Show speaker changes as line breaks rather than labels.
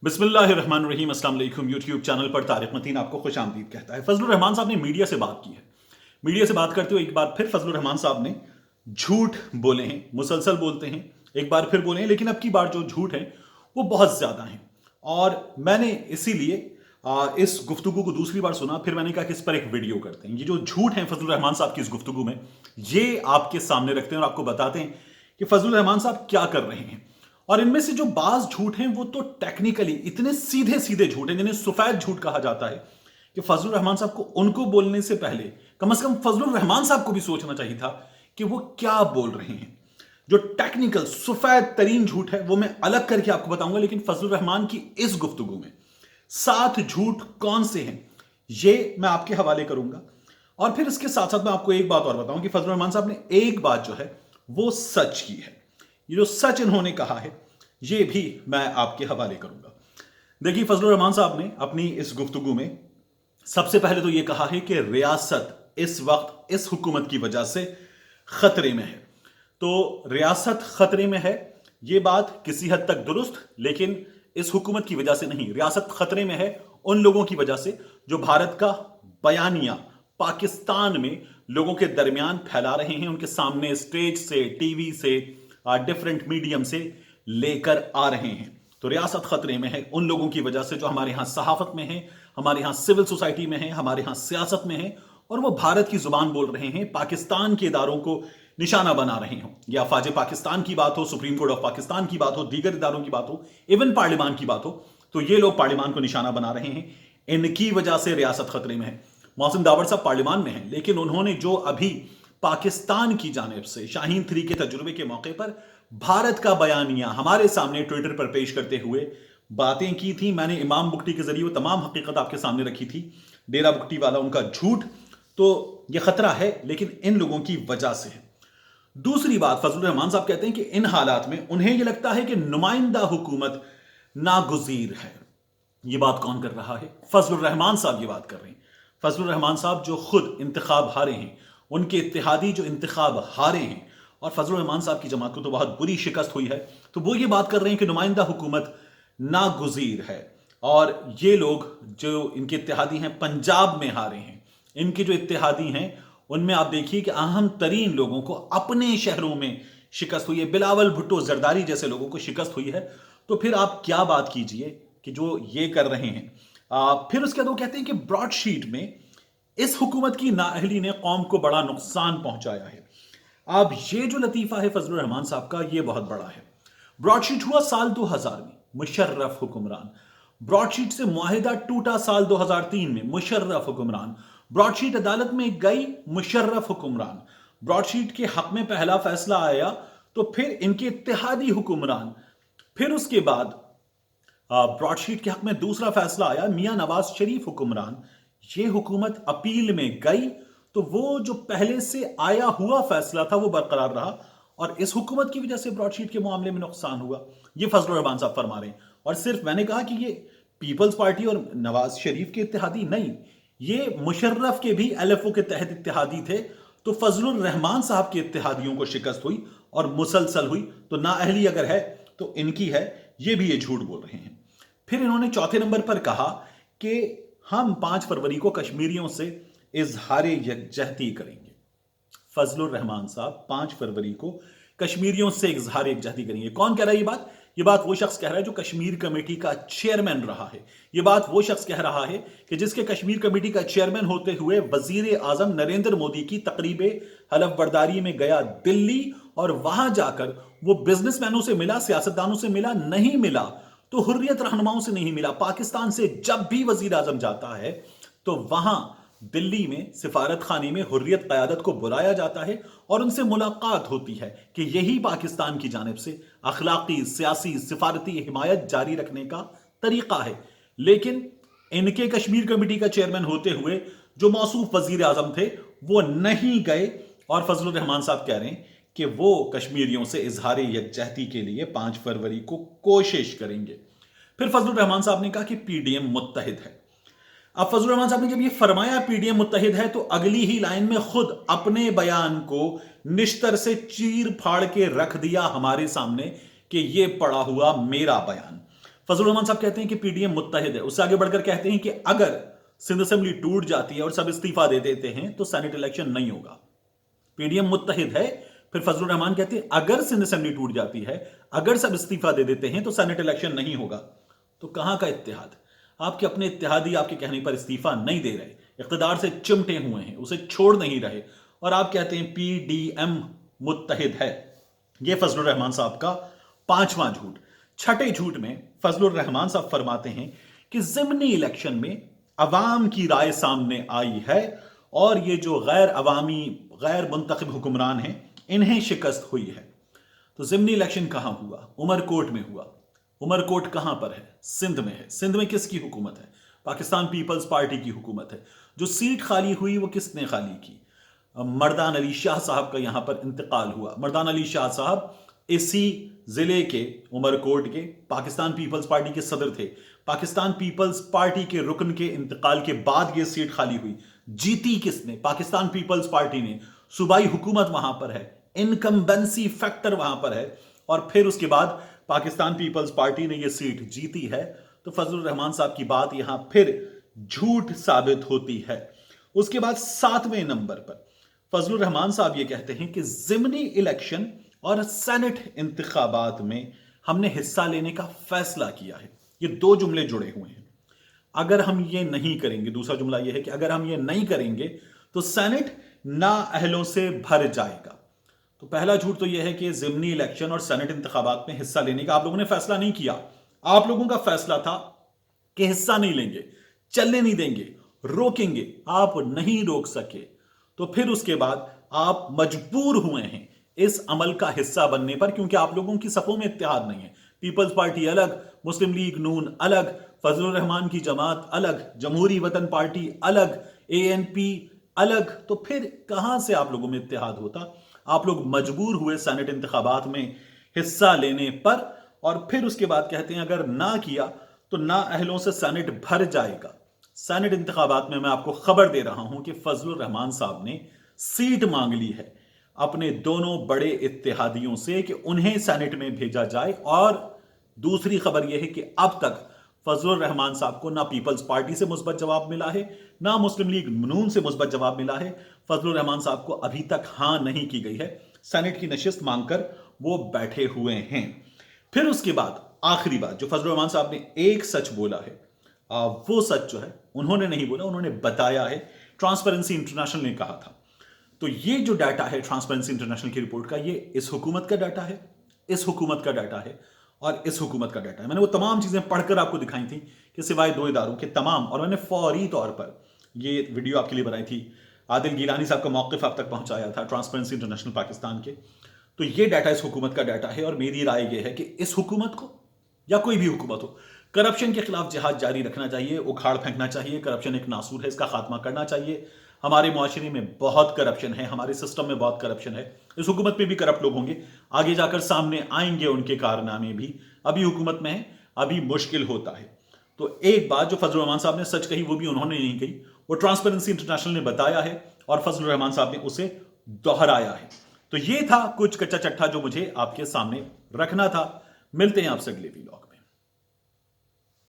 बिस्मिल्लाहिर्रहमानिर्रहीम। अस्सलाम वालेकुम। यूट्यूब चैनल पर तारिक मतीन आपको खुश आमदीद कहता है। फजलुर रहमान साहब ने मीडिया से बात की है। मीडिया से बात करते हुए एक बार फिर फजलुर रहमान साहब ने झूठ बोले हैं, मुसलसल बोलते हैं, एक बार फिर बोले हैं, लेकिन अब की बार जो झूठ है वो बहुत ज्यादा है। और मैंने इसीलिए इस गुफ्तगू को दूसरी बार सुना, फिर मैंने कहा कि इस पर एक वीडियो करते हैं। ये जो झूठ है फजलुर रहमान साहब की इस गुफ्तगू में, ये आपके सामने रखते हैं और आपको बताते हैं कि फजलुर रहमान साहब क्या कर रहे हैं। और इनमें से जो बाज झूठ हैं वो तो टेक्निकली इतने सीधे सीधे झूठ हैं जिन्हें सफेद झूठ कहा जाता है कि फजलुर रहमान साहब को उनको बोलने से पहले कम से कम फजलुर रहमान साहब को भी सोचना चाहिए था कि वो क्या बोल रहे हैं। जो टेक्निकल सफेद तरीन झूठ है वो मैं अलग करके आपको बताऊंगा, लेकिन फजलुर रहमान की इस गुफ्तगू में 7 झूठ कौन से हैं ये मैं आपके हवाले करूंगा। और फिर इसके साथ साथ मैं आपको एक बात और बताऊं कि फजलुर रहमान साहब ने एक बात जो है वो सच की है। ये जो सच इन्होंने कहा है ये भी मैं आपके हवाले करूंगा। देखिए, फजलुर रहमान साहब ने अपनी इस गुफ्तगू में सबसे पहले तो ये कहा है कि रियासत इस वक्त इस हुकूमत की वजह से खतरे में है। तो रियासत खतरे में है ये बात किसी हद तक दुरुस्त, लेकिन इस हुकूमत की वजह से नहीं। रियासत खतरे में है उन लोगों की वजह से जो भारत का बयानिया पाकिस्तान में लोगों के दरमियान फैला रहे हैं, उनके सामने स्टेज से, टीवी से, डिफरेंट मीडियम से लेकर आ रहे हैं। तो रियासत खतरे में है उन लोगों की वजह से जो हमारे यहां सहाफत में है, हमारे यहां सिविल सोसाइटी में है, हमारे यहां सियासत में है, और वो भारत की जुबान बोल रहे हैं, पाकिस्तान के इदारों को निशाना बना रहे हो। या फाजे पाकिस्तान की बात हो, सुप्रीम कोर्ट ऑफ पाकिस्तान की बात हो, दीगर इदारों की बात हो, इवन पार्लियामान की बात हो, तो ये लोग पार्लियामान को निशाना बना रहे हैं। इनकी वजह से रियासत खतरे में है। मोहसिन दावर साहब पार्लियामान में हैं, लेकिन उन्होंने जो अभी पाकिस्तान की जानिब से शाहीन 3 के तजुर्बे के मौके पर भारत का बयानिया हमारे सामने ट्विटर पर पेश करते हुए बातें की थी, मैंने इमाम बुख्ती के जरिए वो तमाम हकीकत आपके सामने रखी थी। डेरा बुख्ती वाला उनका झूठ, तो ये खतरा है लेकिन इन लोगों की वजह से है। दूसरी बात, फजलुर रहमान साहब कहते हैं कि इन हालात में उन्हें यह लगता है कि नुमाइंदा हुकूमत नागुजीर है। ये बात कौन कर रहा है? फजलुर रहमान साहब ये बात कर रहे हैं। फजलुर रहमान साहब जो खुद इंतखाब हारे हैं, उनके इत्तेहादी जो इंतखाब हारे हैं, और फजलुर रहमान साहब की जमात को तो बहुत बुरी शिकस्त हुई है, तो वो ये बात कर रहे हैं कि नुमाइंदा हुकूमत नागुजीर है। और ये लोग जो इनके इत्तेहादी हैं पंजाब में हारे हैं। इनके जो इत्तेहादी हैं उनमें आप देखिए कि अहम तरीन लोगों को अपने शहरों में शिकस्त हुई है, बिलावल भुट्टो जरदारी जैसे लोगों को शिकस्त हुई है। तो फिर आप क्या बात कीजिए कि जो ये कर रहे हैं। फिर उसके बाद वो कहते हैं कि ब्रॉडशीट में इस हुकूमत की नाअहली ने कौम को बड़ा नुकसान पहुंचाया है। अब ये जो लतीफा है फजलुर रहमान साहब का, ये बहुत बड़ा है। ब्रॉडशीट हुआ साल 2000 में, मुशर्रफ हुक्मरान। ब्रॉडशीट से मुआहिदा टूटा साल 2003 में, मुशर्रफ हुक्मरान। ब्रॉडशीट अदालत में गई, मुशर्रफ हुक्मरान। ब्रॉडशीट के हक में पहला फैसला आया तो फिर इनके इत्तेहादी हुक्मरान। फिर उसके बाद ब्रॉडशीट के हक में दूसरा फैसला आया, मियां नवाज शरीफ हुक्मरान। ये हुकूमत अपील में गई तो वो जो पहले से आया हुआ फैसला था वो बरकरार रहा, और इस हुकूमत की वजह से ब्रॉडशीट के मामले में नुकसान हुआ। ये फजलुर रहमान साहब फरमा रहे हैं। और सिर्फ मैंने कहा कि ये पीपल्स पार्टी और नवाज शरीफ के इत्तेहादी नहीं, ये मुशर्रफ के भी एलएफओ के तहत इत्तेहादी थे। तो फजलुर रहमान साहब के इत्तेहादियों को शिकस्त हुई और मुसलसल हुई। तो नाअहली अगर है तो इनकी है, ये भी ये झूठ बोल रहे हैं। फिर इन्होंने चौथे नंबर पर कहा कि हम 5 फरवरी को कश्मीरियों से इजहार यकजहती करेंगे। फजलुर रहमान साहब 5 फरवरी को कश्मीरियों से इजहार यकजहती करेंगे। कौन कह रहा है ये बात? ये बात वो शख्स कह रहा है जो कश्मीर कमेटी का चेयरमैन रहा है। ये बात वो शख्स कह रहा है कि जिसके कश्मीर कमेटी का चेयरमैन होते हुए वजीर आजम नरेंद्र मोदी की तकरीबे हलफ बर्दारी में गया दिल्ली, और वहां जाकर वो बिजनेसमैनों से मिला, सियासतदानों से मिला, नहीं मिला तो हुर्रियत रहनुमाओं से नहीं मिला। पाकिस्तान से जब भी वजीर आजम जाता है तो वहां दिल्ली में सिफारत खाने में हुर्रियत क़यादत को बुलाया जाता है और उनसे मुलाकात होती है कि यही पाकिस्तान की जानिब से अखलाकी, सियासी, सिफारती हिमायत जारी रखने का तरीका है। लेकिन इनके कश्मीर कमेटी का चेयरमैन होते हुए जो मौसूफ वजीर आजम थे वो नहीं गए, और फजलुर रहमान साहब कह रहे हैं कि वो कश्मीरियों से इजहार यकजहती के लिए 5 फरवरी को कोशिश करेंगे। फिर फजलुर रहमान साहब ने कहा कि पीडीएम मुत्तहिद है। अब फजलुर रहमान साहब ने जब ये फरमाया पीडीएम मुत्तहिद है, तो अगली ही लाइन में खुद अपने बयान को निश्तर से चीर फाड़ के रख दिया हमारे सामने कि ये पड़ा हुआ मेरा बयान। फजलुर रहमान साहब कहते हैं कि पीडीएम मुत्तहिद है। उससे आगे बढ़कर कहते हैं कि अगर सिंध असेंबली टूट जाती है और सब इस्तीफा दे देते हैं तो सेनेट इलेक्शन नहीं होगा। पीडीएम मुत्तहिद है, फिर फजलुर रहमान कहते हैं अगर सिंध असेंबली टूट जाती है, अगर सब इस्तीफा दे देते हैं तो सेनेट इलेक्शन नहीं होगा। तो कहां का इत्तेहाद? आपके अपने इत्तेहादी आपके कहने पर इस्तीफा नहीं दे रहे, इख्तिदार से चिमटे हुए हैं, उसे छोड़ नहीं रहे, और आप कहते हैं पीडीएम मुत्तहिद है। यह फजलुर रहमान साहब का 5वां झूठ। छठे झूठ में फजलुर रहमान साहब फरमाते हैं कि ज़िमनी इलेक्शन में अवाम की राय सामने आई है और ये जो गैर अवामी गैर मुंतखब हुक्मरान हैं इन्हें शिकस्त हुई है। तो ज़िमनी इलेक्शन कहां हुआ? उमरकोट में हुआ। उमरकोट कहां पर है? सिंध में है। सिंध में किसकी हुकूमत है? पाकिस्तान पीपल्स पार्टी की हुकूमत है। जो सीट खाली हुई वो किसने खाली की? मर्दान अली शाह साहब का यहां पर इंतकाल हुआ। मर्दान अली शाह साहब इसी जिले के उमरकोट के पाकिस्तान पीपल्स पार्टी के सदर थे। पाकिस्तान पीपल्स पार्टी के रुकन के इंतकाल के बाद यह सीट खाली हुई। जीती किसने? पाकिस्तान पीपल्स पार्टी ने। सूबाई हुकूमत वहां पर है, इनकम्बेंसी फैक्टर वहां पर है, और फिर उसके बाद पाकिस्तान पीपल्स पार्टी ने यह सीट जीती है। तो फजलुर रहमान साहब की बात यहां फिर झूठ साबित होती है। उसके बाद 7वें नंबर पर फजलुर रहमान साहब यह कहते हैं कि ज़िमनी इलेक्शन और सेनेट इंतखाबात में हमने हिस्सा लेने का फैसला किया है। ये दो जुमले जुड़े हुए हैं। अगर हम ये नहीं करेंगे, दूसरा जुमला ये है कि अगर हम ये नहीं करेंगे तो सेनेट नाअहलों से भर जाएगा। तो पहला झूठ तो यह है कि ज़िमनी इलेक्शन और सेनेट इंतखाबात में हिस्सा लेने का आप लोगों ने फैसला नहीं किया। आप लोगों का फैसला था कि हिस्सा नहीं लेंगे, चलने नहीं देंगे, रोकेंगे। आप नहीं रोक सके, तो फिर उसके बाद आप मजबूर हुए हैं इस अमल का हिस्सा बनने पर, क्योंकि आप लोगों की सफों में इत्तेहाद नहीं है। पीपल्स पार्टी अलग, मुस्लिम लीग नून अलग, फजलुर रहमान की जमात अलग, जमहूरी वतन पार्टी अलग, एएनपी अलग। तो फिर कहां से आप लोगों में इत्तेहाद होता? आप लोग मजबूर हुए सेनेट इंतखाबात में हिस्सा लेने पर, और फिर उसके बाद कहते हैं अगर ना किया तो ना अहलों से सेनेट भर जाएगा। सेनेट इंतखाबात में मैं आपको खबर दे रहा हूं कि फजलुर रहमान साहब ने सीट मांग ली है अपने दोनों बड़े इत्तेहादियों से कि उन्हें सेनेट में भेजा जाए। और दूसरी खबर यह है कि अब तक फजलुर रहमान साहब को ना पीपल्स पार्टी से मुस्बत जवाब मिला है, ना मुस्लिम लीग नून से मुस्बत जवाब मिला है। फजलुर रहमान साहब को अभी तक हां नहीं की गई है। सेनेट की नशिस्त मांगकर वो बैठे हुए हैं। फिर उसके बाद आखिरी बात जो फजलुर रहमान साहब ने एक सच बोला है, वो सच जो है उन्होंने नहीं बोला, उन्होंने बताया है। ट्रांसपेरेंसी इंटरनेशनल ने कहा था। तो ये जो डाटा है ट्रांसपेरेंसी इंटरनेशनल की रिपोर्ट का, ये इस हुकूमत का डाटा है, इस हुकूमत का डाटा है और इस हुकूमत का डाटा है। मैंने वो तमाम चीजें पढ़कर आपको दिखाई थी कि सिवाय दो इदारों के तमाम, और मैंने फौरी तौर पर ये वीडियो आपके लिए बनाई थी। आदिल गिलानी साहब का मौक़िफ़ आप तक पहुंचाया था ट्रांसपेरेंसी इंटरनेशनल पाकिस्तान के। तो ये डाटा इस हुकूमत का डाटा है, और मेरी राय यह है कि इस हुकूमत को या कोई भी हुकूमत हो, करप्शन के खिलाफ जिहाद जारी रखना चाहिए, उखाड़ फेंकना चाहिए। करप्शन एक नासूर है, इसका खात्मा करना चाहिए। हमारे मुआशरे में बहुत करप्शन है, हमारे सिस्टम में बहुत करप्शन है। इस हुकूमत में भी करप्ट लोग होंगे, आगे जाकर सामने आएंगे उनके कारनामे भी। अभी हुकूमत में है, अभी मुश्किल होता है। तो एक बात जो फजलुर रहमान साहब ने सच कही वो भी उन्होंने नहीं कही, वो ट्रांसपेरेंसी इंटरनेशनल ने बताया है और फजलुर रहमान साहब ने उसे दोहराया है। तो ये था कुछ कच्चा चट्टा जो मुझे आपके सामने रखना था। मिलते हैं आपसे अगले वीडियो।